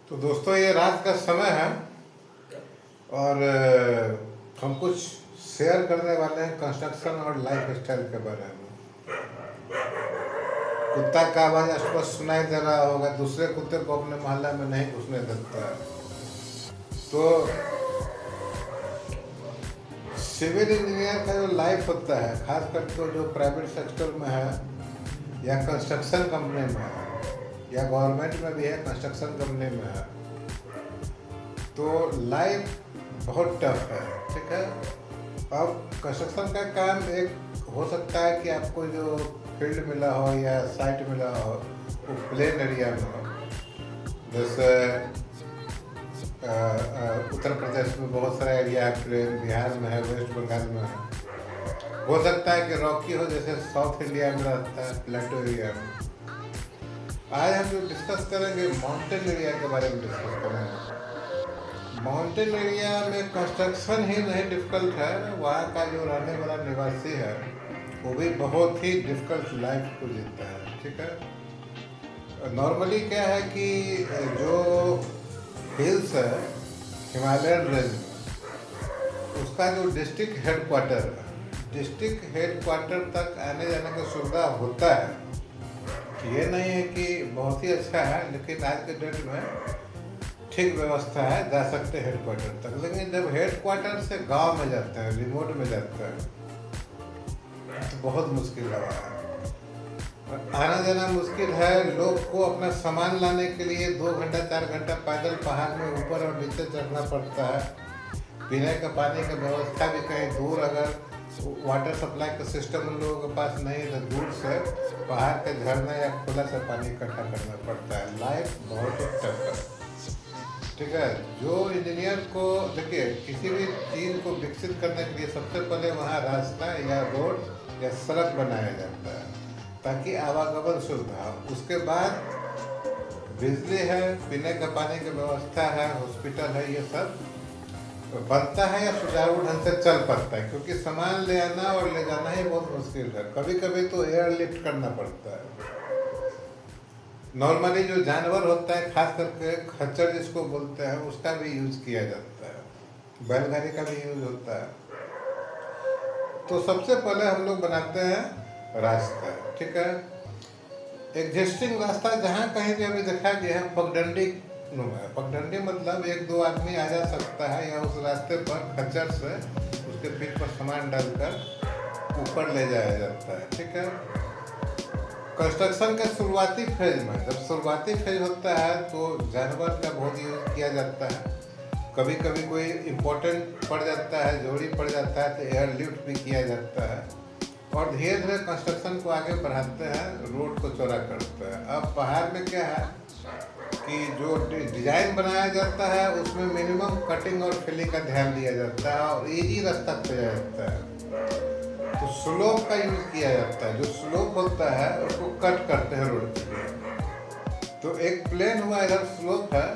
तो दोस्तों ये रात का समय है और हम कुछ शेयर करने वाले हैं कंस्ट्रक्शन और लाइफ स्टाइल के बारे में। कुत्ता का आवाज स्पष्ट सुनाई दे रहा होगा, दूसरे कुत्ते को अपने मोहल्ला में नहीं घुसने देता है। तो सिविल इंजीनियर का जो लाइफ होता है, खास करके जो प्राइवेट सेक्टर में है या कंस्ट्रक्शन कंपनी में है या गवर्नमेंट में भी है, कंस्ट्रक्शन कंपनी में है, तो लाइफ बहुत टफ है। ठीक है। अब कंस्ट्रक्शन का काम एक हो सकता है कि आपको जो फील्ड मिला हो या साइट मिला हो वो प्लेन एरिया में हो, जैसे उत्तर प्रदेश में बहुत सारा एरिया है प्लेन, बिहार में है, वेस्ट बंगाल में है। हो सकता है कि रॉकी हो जैसे साउथ इंडिया में रहता है, प्लेटो एरिया में। आज हम जो डिस्कस करेंगे माउंटेन एरिया के बारे में डिस्कस करेंगे। माउंटेन एरिया में कंस्ट्रक्शन ही नहीं डिफिकल्ट है, वहाँ का जो रहने वाला निवासी है वो भी बहुत ही डिफिकल्ट लाइफ को जीता है। ठीक है। नॉर्मली क्या है कि जो हिल्स है हिमालयन रेंज में, उसका जो डिस्ट्रिक्ट हेडक्वार्टर है, डिस्ट्रिक्ट हेडक्वार्टर तक आने जाने का सुविधा होता है। ये नहीं है कि बहुत ही अच्छा है, लेकिन आज के डेट में ठीक व्यवस्था है, जा सकते हैं हेडक्वार्टर तक। लेकिन जब हेडक्वार्टर से गांव में जाते हैं, रिमोट में जाते हैं, तो बहुत मुश्किल रहा है। आना जाना मुश्किल है। लोग को अपना सामान लाने के लिए 2 घंटा 4 घंटा पैदल पहाड़ में ऊपर और नीचे चढ़ना पड़ता है। पीने का पानी की व्यवस्था भी कहीं दूर, अगर वाटर सप्लाई का सिस्टम उन लोगों के पास नहीं है तो दूर से पहाड़ के झरने या खुला से पानी इकट्ठा करना पड़ता है। लाइफ बहुत ही टफ है। ठीक है। जो इंजीनियर को देखिए, किसी भी चीज़ को विकसित करने के लिए सबसे पहले वहाँ रास्ता या रोड या सड़क बनाया जाता है ताकि आवागमन सुविधा हो। उसके बाद बिजली है, पीने का पानी की व्यवस्था है, हॉस्पिटल है, ये सब बनता है या सुचारू ढंग से चल पाता है। क्योंकि सामान ले आना और ले जाना ही बहुत मुश्किल है। कभी कभी तो एयरलिफ्ट करना पड़ता है। नॉर्मली जो जानवर होता है, खास करके खच्चर जिसको बोलते हैं, उसका भी यूज किया जाता है, बैलगाड़ी का भी यूज होता है। तो सबसे पहले हम लोग बनाते हैं रास्ता। ठीक है। एग्जिस्टिंग रास्ता जहाँ कहीं भी अभी देखा गया है पगडंडी नुमा है। पगडंडी मतलब 1-2 आदमी आ जा सकता है या उस रास्ते पर खच्चर से उसके पीठ पर सामान डालकर ऊपर ले जाया जाता है। ठीक है। कंस्ट्रक्शन के शुरुआती फेज में, जब शुरुआती फेज होता है तो जानवर का बहुत यूज किया जाता है। कभी कभी कोई इम्पोर्टेंट पड़ जाता है, जरूरी पड़ जाता है तो एयरलिफ्ट भी किया जाता है। और धीरे धीरे कंस्ट्रक्शन को आगे बढ़ाते हैं, रोड को चौड़ा करते हैं। अब पहाड़ में क्या है कि जो डिजाइन बनाया जाता है उसमें मिनिमम कटिंग और फिलिंग का ध्यान दिया जाता है और इजी रास्ता खोजा जाता है। तो स्लोप का यूज किया जाता है। जो स्लोप होता है उसको कट करते हैं रोड के लिए। तो एक प्लेन हुआ, इधर स्लोप है,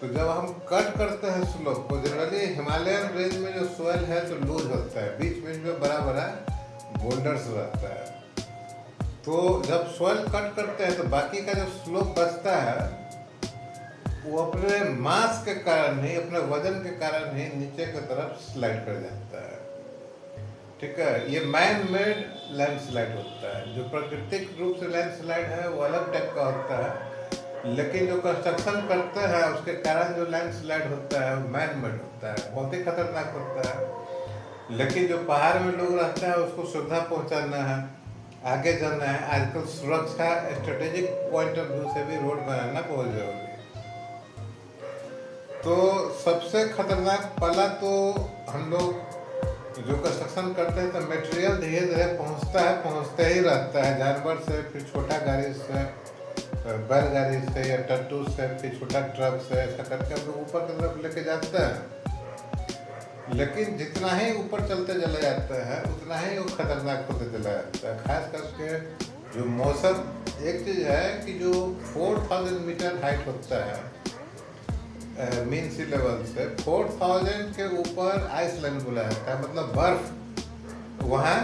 तो जब हम कट करते हैं स्लोप को, जनरली हिमालयन रेंज में जो सोयल है तो लूज होता है, बीच बीच में बड़ा बड़ा बोल्डर्स रहता है। तो जब सोयल कट करते हैं तो बाकी का जो स्लोप बचता है वो अपने मास के कारण ही, अपने वजन के कारण ही नीचे की तरफ स्लाइड कर जाता है। ठीक है। ये मैन मेड लैंडस्लाइड होता है। जो प्राकृतिक रूप से लैंडस्लाइड है वो अलग टाइप का होता है, लेकिन जो कंस्ट्रक्शन करते हैं उसके कारण जो लैंडस्लाइड होता है वो मैन मेड होता है, बहुत ही खतरनाक होता है। लेकिन जो पहाड़ में लोग रहते हैं उसको सुविधा पहुंचाना है, आगे जाना है। आजकल सुरक्षा स्ट्रेटेजिक पॉइंट ऑफ व्यू से भी रोड बनाना बहुत जरूरी है। तो सबसे खतरनाक पहला तो हम लोग जो कंस्ट्रक्शन करते हैं तो मटेरियल धीरे धीरे पहुंचता है, पहुंचते ही रहता है, जानवर से, फिर छोटा गाड़ी से, बैलगाड़ी से या टट्टू से, फिर छोटा ट्रक से, ऐसा करके हम लोग ऊपर की तरफ लेके जाते हैं। लेकिन जितना ही ऊपर चलते चले जाते हैं उतना ही वो खतरनाक होते चला जाता है। खास करके जो मौसम, एक चीज़ है कि जो 4000 मीटर हाइट होता है मीन सी लेवल से, 4000 के ऊपर आइस लाइन बोला जाता है, मतलब बर्फ वहाँ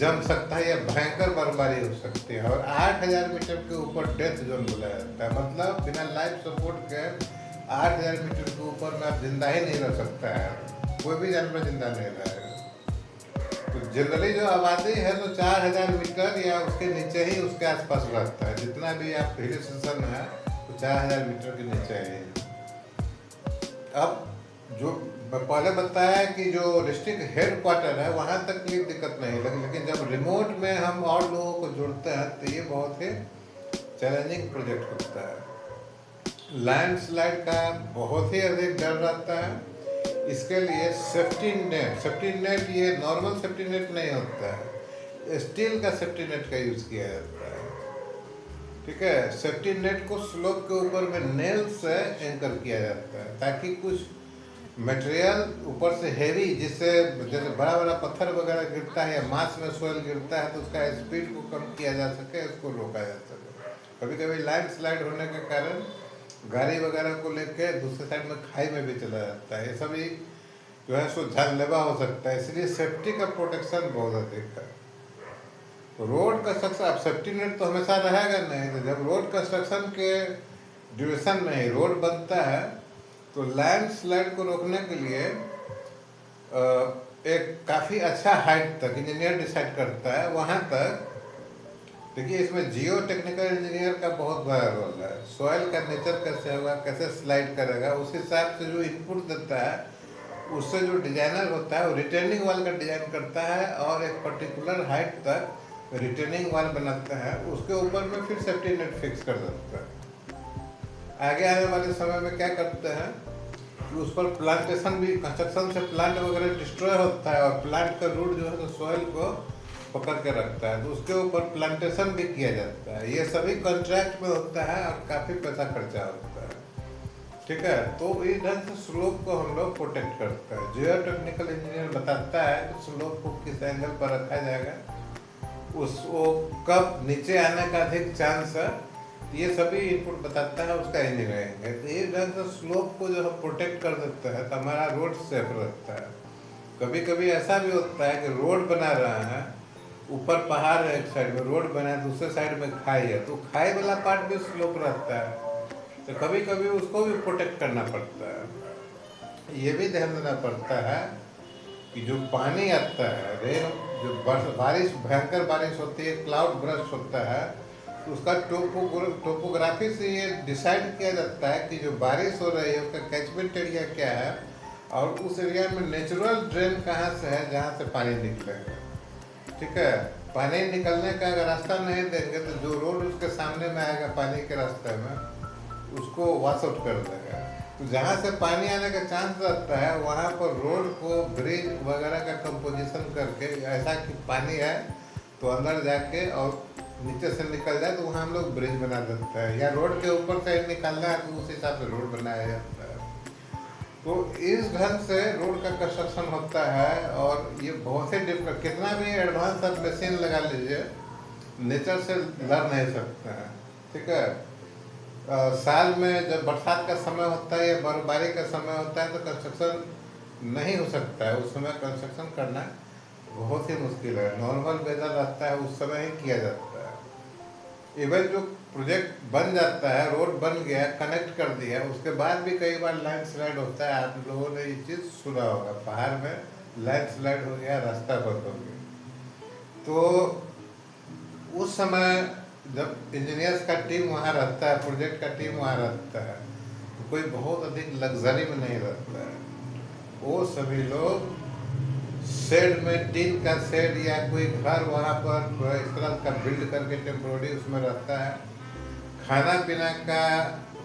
जम सकता है या भयंकर बर्फबारी हो सकती है। और 8,000 मीटर के ऊपर डेथ जोन बुलाया जाता है, मतलब बिना लाइफ सपोर्ट के 8,000 मीटर के ऊपर में आप जिंदा ही नहीं रह सकता है, कोई भी जानवर जिंदा नहीं रहेगा। तो जनरली जो आबादी है तो 4,000 मीटर या उसके नीचे ही उसके आसपास रहता है। जितना भी आप हिल स्टेशन है तो 4,000 मीटर के नीचे ही। अब जो पहले बताया कि जो डिस्ट्रिक्ट हेड क्वार्टर है वहाँ तक की दिक्कत नहीं लगी, लेकिन जब रिमोट में हम और लोगों को जोड़ते हैं तो ये बहुत ही चैलेंजिंग प्रोजेक्ट होता है। लैंडस्लाइड का बहुत ही अधिक डर रहता है। इसके लिए सेफ्टी नेट ये नॉर्मल सेफ्टी नेट नहीं होता है, स्टील का सेफ्टी नेट का यूज़ किया जाता है। ठीक है, सेफ्टी नेट को स्लोप के ऊपर में नेल से एंकर किया जाता है ताकि कुछ मटेरियल ऊपर से हैवी, जिससे जैसे बड़ा बड़ा पत्थर वगैरह गिरता है या मास में सोयल गिरता है तो उसका स्पीड को कम किया जा सके, उसको रोका जा सके। कभी कभी लैंडस्लाइड होने के कारण गाड़ी वगैरह को लेके दूसरे साइड में खाई में भी चला जाता है, ये सभी जो है सो जानलेवा हो सकता है। इसलिए सेफ्टी का प्रोटेक्शन बहुत अधिक है। तो रोड कंस्ट्रक्शन, अब सेफ्टी नेट तो हमेशा रहेगा नहीं, तो जब रोड कंस्ट्रक्शन के ड्यूरेशन में ही रोड बनता है तो लैंडस्लाइड को रोकने के लिए एक काफ़ी अच्छा हाइट तक इंजीनियर डिसाइड करता है वहाँ तक। देखिए, इसमें जियो टेक्निकल इंजीनियर का बहुत बड़ा रोल है। सॉइल का नेचर कैसे होगा, कैसे स्लाइड करेगा, उस हिसाब से जो इनपुट देता है उससे जो डिजाइनर होता है वो रिटर्निंग वाल का डिजाइन करता है और एक पर्टिकुलर हाइट तक रिटर्निंग वाल बनाता है, उसके ऊपर में फिर सेफ्टी नेट फिक्स कर देता है। आगे आने वाले समय में क्या करते हैं कि उस पर प्लांटेशन भी, कंस्ट्रक्शन से प्लांट वगैरह डिस्ट्रॉय होता है और प्लांट का रूट जो है तो सॉइल को पकड़ के रखता है, तो उसके ऊपर प्लांटेशन भी किया जाता है। ये सभी कॉन्ट्रैक्ट में होता है और काफ़ी पैसा खर्चा होता है। ठीक है, तो इस ढंग से स्लोप को हम लोग प्रोटेक्ट करते हैं। जियो टेक्निकल इंजीनियर बताता है कि स्लोप को किस एंगल पर रखा जाएगा, उसको कब नीचे आने का अधिक चांस है, ये सभी इनपुट बताता है उसका इंजीनियरिंग है। तो इस ढंग से स्लोप को जो हम प्रोटेक्ट कर देते हैं तो हमारा रोड सेफ रहता है। कभी कभी ऐसा भी होता है कि रोड बना रहा है, ऊपर पहाड़ है, एक साइड में रोड बना है, दूसरे साइड में खाई है, तो खाई वाला पार्ट भी स्लोप रहता है, तो कभी कभी उसको भी प्रोटेक्ट करना पड़ता है। ये भी ध्यान देना पड़ता है कि जो पानी आता है, रेन, जो बारिश, भयंकर बारिश होती है, क्लाउड ब्रस्ट होता है, तो उसका टोपोग्राफी से ये डिसाइड किया जाता है कि जो बारिश हो रही है उसका कैचमेंट एरिया क्या है और उस एरिया में नेचुरल ड्रेन कहाँ से है जहाँ से पानी निकलेगा। ठीक है, पानी निकलने का अगर रास्ता नहीं देंगे तो जो रोड उसके सामने में आएगा पानी के रास्ते में उसको वॉश आउट कर देगा। तो जहाँ से पानी आने का चांस रहता है वहाँ पर रोड को ब्रिज वगैरह का कंपोजिशन करके, ऐसा कि पानी है तो अंदर जाके और नीचे से निकल जाए तो वहाँ हम लोग ब्रिज बना देते हैं, या रोड के ऊपर से निकलना है तो उस हिसाब से रोड बनाया जाता है। तो इस ढंग से रोड का कंस्ट्रक्शन होता है और ये बहुत ही डिफरेंट, कितना भी एडवांस आप मशीन लगा लीजिए नेचर से लड़ नहीं सकते हैं। ठीक है, साल में जब बरसात का समय होता है या बर्फबारी का समय होता है तो कंस्ट्रक्शन नहीं हो सकता है, उस समय कंस्ट्रक्शन करना बहुत ही मुश्किल है। नॉर्मल वेदर रहता है उस समय ही किया जाता है। इवन जो प्रोजेक्ट बन जाता है, रोड बन गया, कनेक्ट कर दिया, उसके बाद भी कई बार लैंडस्लाइड होता है। आप लोगों ने ये चीज़ सुना होगा, पहाड़ में लैंडस्लाइड हो गया, रास्ता बंद हो गया। तो उस समय जब इंजीनियर्स का टीम वहाँ रहता है, प्रोजेक्ट का टीम वहाँ रहता है, तो कोई बहुत अधिक लग्जरी में नहीं रहता है। वो सभी लोग शेड में, टीन का शेड या कोई घर वहाँ पर इस तरह का बिल्ड करके टेम्पोररी उसमें रहता है। खाना पीना का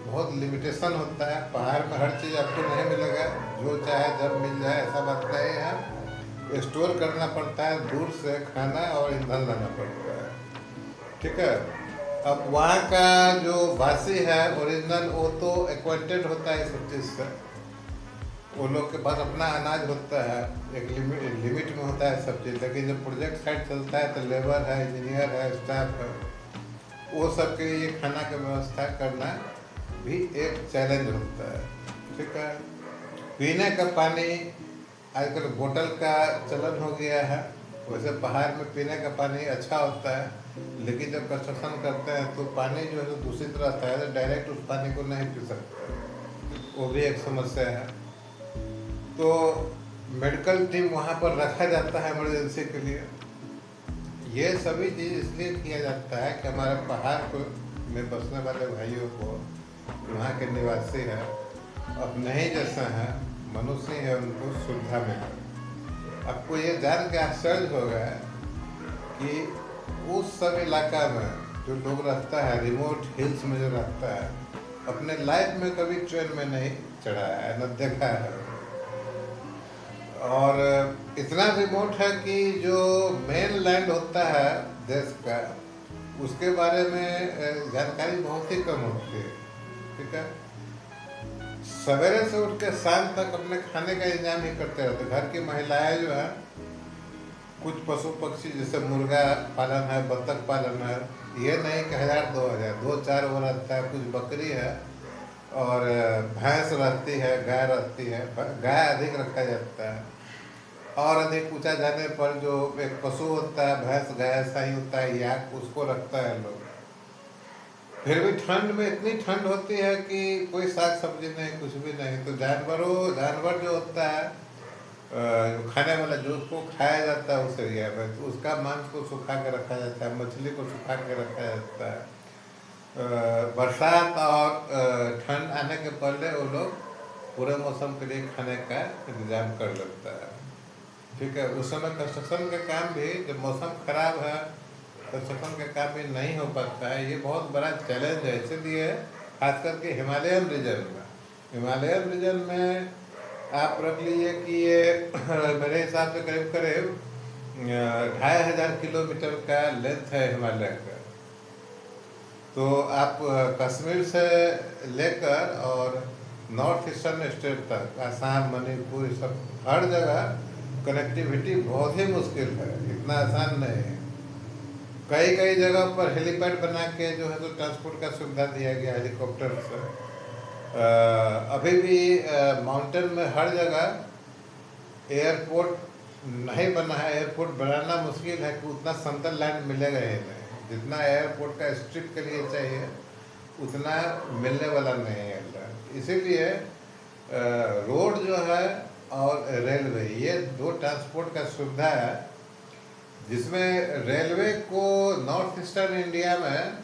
बहुत लिमिटेशन होता है, पहाड़ में हर चीज़ आपको नहीं मिलेगा, जो चाहे जब मिल जाए ऐसा बात नहीं है। स्टोर करना पड़ता है, दूर से खाना और ईंधन लाना पड़ता है। ठीक है, अब वहाँ का जो वासी है ओरिजिनल, वो तो एक्वांटेड होता है इस सब चीज़ से, वो लोग के पास अपना अनाज होता है, एक लिमिट में होता है सब चीज़। लेकिन जब प्रोजेक्ट साइड चलता है तो लेबर है, इंजीनियर है, स्टाफ है, वो सब के लिए खाना की व्यवस्था करना भी एक चैलेंज होता है। ठीक है, पीने का पानी आजकल बोतल का चलन हो गया है, वैसे पहाड़ में पीने का पानी अच्छा होता है, लेकिन जब कंस्ट्रक्शन करते हैं तो पानी जो है तो दूसरी तरह आता है, तो डायरेक्ट उस पानी को नहीं पी सकते, वो भी एक समस्या है। तो मेडिकल टीम वहाँ पर रखा जाता है इमरजेंसी के लिए। ये सभी चीज़ इसलिए किया जाता है कि हमारे पहाड़ को में बसने वाले भाइयों को, वहाँ के निवासी हैं, अपने ही जैसा हैं, मनुष्य है, उनको सुविधा मिले। आपको ये जान के आश्चर्य होगा कि उस सब इलाका में जो लोग रहता है, रिमोट हिल्स में जो रहता है, अपने लाइफ में कभी ट्रेन में नहीं चढ़ा है, न देखा है। और इतना रिमोट है कि जो मेन लैंड होता है देश का, उसके बारे में जानकारी बहुत ही कम होती है। ठीक है, सवेरे से उठ के शाम तक अपने खाने का इंतजाम ही करते रहते। घर की महिलाएं जो है, कुछ पशु पक्षी जैसे मुर्गा पालन है, बत्तख पालन है, ये नहीं कि 1000 2000, 2-4 वो रहता है। कुछ बकरी है और भैंस रहती है, गाय रहती है। गाय अधिक रखा जाता है, और अधिक ऊंचा जाने पर जो एक पशु होता है, भैंस गाय ऐसा ही होता है, याक, उसको रखता है लोग। फिर भी ठंड में इतनी ठंड होती है कि कोई साग सब्जी नहीं, कुछ भी नहीं। तो जानवर जो होता है खाने वाला, जो उसको खाया जाता है उस एरिया में, तो उसका मांस को सुखा के रखा जाता है, मछली को सुखा के रखा जाता है। बरसात और ठंड आने के पहले वो लोग पूरे मौसम के लिए खाने का इंतजाम कर लेता है। ठीक है, उस समय कंस्ट्रक्शन का काम भी, जब मौसम खराब है, कंस्ट्रक्शन का काम भी नहीं हो पाता है। ये बहुत बड़ा चैलेंज है। इसीलिए खास करके हिमालयन रीजन में आप रख लीजिए कि ये मेरे हिसाब से करीब करीब 2500 किलोमीटर का लेंथ है हिमालय का। तो आप कश्मीर से लेकर और नॉर्थ ईस्टर्न स्टेट तक, आसाम, मणिपुर, सब हर जगह कनेक्टिविटी बहुत ही मुश्किल है, इतना आसान नहीं है। कई जगह पर हेलीपैड बना के जो है तो ट्रांसपोर्ट का सुविधा दिया गया, हेलीकॉप्टर से। अभी भी माउंटेन में हर जगह एयरपोर्ट नहीं बना है। एयरपोर्ट बनाना मुश्किल है कि उतना समतल लैंड मिलेगा ही नहीं। जितना एयरपोर्ट का स्ट्रिप के लिए चाहिए उतना मिलने वाला नहीं है। इसीलिए रोड जो है और रेलवे, ये दो ट्रांसपोर्ट का सुविधा है, जिसमें रेलवे को नॉर्थ ईस्टर्न इंडिया में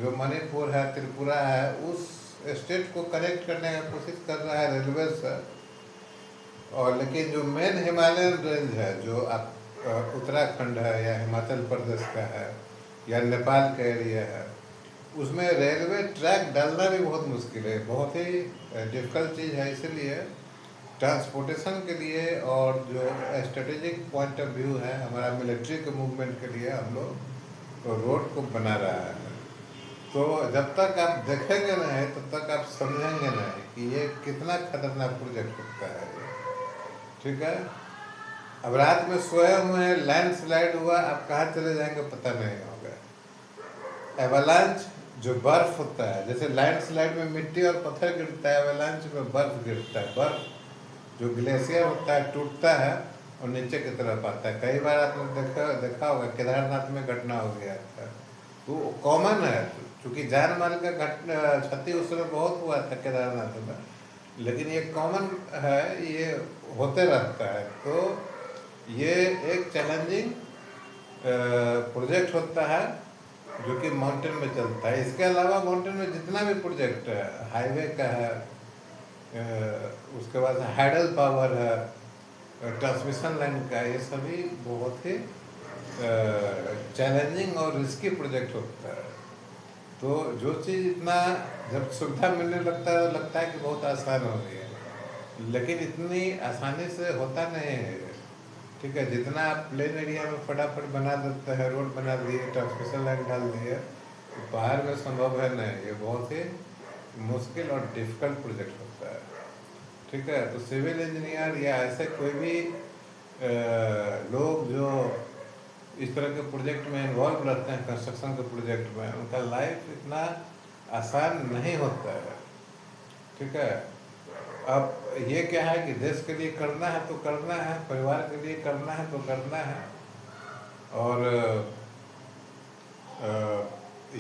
जो मणिपुर है, त्रिपुरा है, उस स्टेट को कनेक्ट करने का कोशिश कर रहा है रेलवे से। और लेकिन जो मेन हिमालयन रेंज है, जो आप उत्तराखंड है या हिमाचल प्रदेश का है या नेपाल का एरिया है, उसमें रेलवे ट्रैक डालना भी बहुत मुश्किल है, बहुत ही डिफ़िकल्ट चीज़ है। इसलिए ट्रांसपोर्टेशन के लिए और जो स्ट्रेटेजिक पॉइंट ऑफ व्यू है हमारा मिलिट्री के मूवमेंट के लिए, हम लोग रोड को बना रहा है। तो जब तक आप देखेंगे नहीं तब तक आप समझेंगे नहीं कि ये कितना खतरनाक प्रोजेक्ट होता है। ठीक है, अब रात में सोए हुए हैं, लैंडस्लाइड हुआ, आप कहाँ चले जाएंगे पता नहीं होगा। एवलांच जो बर्फ होता है, जैसे लैंडस्लाइड में मिट्टी और पत्थर गिरता है, एवलांच में बर्फ गिरता है। बर्फ जो ग्लेशियर होता है टूटता है और नीचे की तरफ आता है। कई बार आपने देखा होगा, केदारनाथ में घटना हो गया था। तो कॉमन है, क्योंकि जान माल का क्षति उस समय बहुत हुआ था केदारनाथ में, लेकिन ये कॉमन है, ये होते रहता है। तो ये एक चैलेंजिंग प्रोजेक्ट होता है जो कि माउंटेन में चलता है। इसके अलावा माउंटेन में जितना भी प्रोजेक्ट है, हाईवे का है, उसके बाद हाइडल पावर है, ट्रांसमिशन लाइन का, ये सभी बहुत ही चैलेंजिंग और रिस्की प्रोजेक्ट होता है। तो जो चीज़ इतना जब सुविधा मिलने लगता है तो लगता है कि बहुत आसान हो गई है, लेकिन इतनी आसानी से होता नहीं है। ठीक है, जितना आप प्लेन एरिया में फटाफट बना देते हैं, रोड बना दिए, ट्रांसमिशन लाइन डाल दिए, तो बाहर में संभव है नहीं। ये बहुत ही मुश्किल और डिफ़िकल्ट प्रोजेक्ट होता है। ठीक है, तो सिविल इंजीनियर या ऐसे कोई भी लोग जो इस तरह के प्रोजेक्ट में इन्वॉल्व रहते हैं, कंस्ट्रक्शन के प्रोजेक्ट में, उनका लाइफ इतना आसान नहीं होता है। ठीक है, अब ये क्या है कि देश के लिए करना है तो करना है, परिवार के लिए करना है तो करना है। और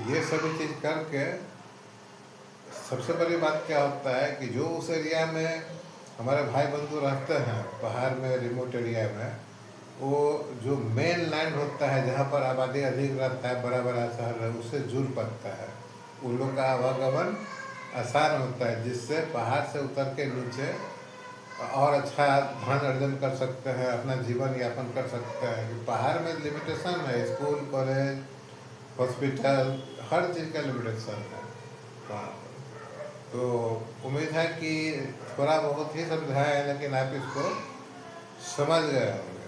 ये सभी चीज़ करके सबसे बड़ी बात क्या होता है कि जो उस एरिया में हमारे भाई बंधु रहते हैं पहाड़ में, रिमोट एरिया में, वो जो मेन लैंड होता है जहाँ पर आबादी अधिक रहता है, बड़ा बड़ा शहर है, उससे जुड़ पाता है। उन लोग का आवागमन आसान होता है, जिससे पहाड़ से उतर के नीचे और अच्छा धन अर्जन कर सकते हैं, अपना जीवन यापन कर सकते हैं। कि पहाड़ में लिमिटेशन है, स्कूल, कॉलेज, हॉस्पिटल, हर चीज़ का लिमिटेशन है वहाँ पर। तो उम्मीद है कि थोड़ा बहुत ही समझाया है, लेकिन आप इसको समझ गए होंगे।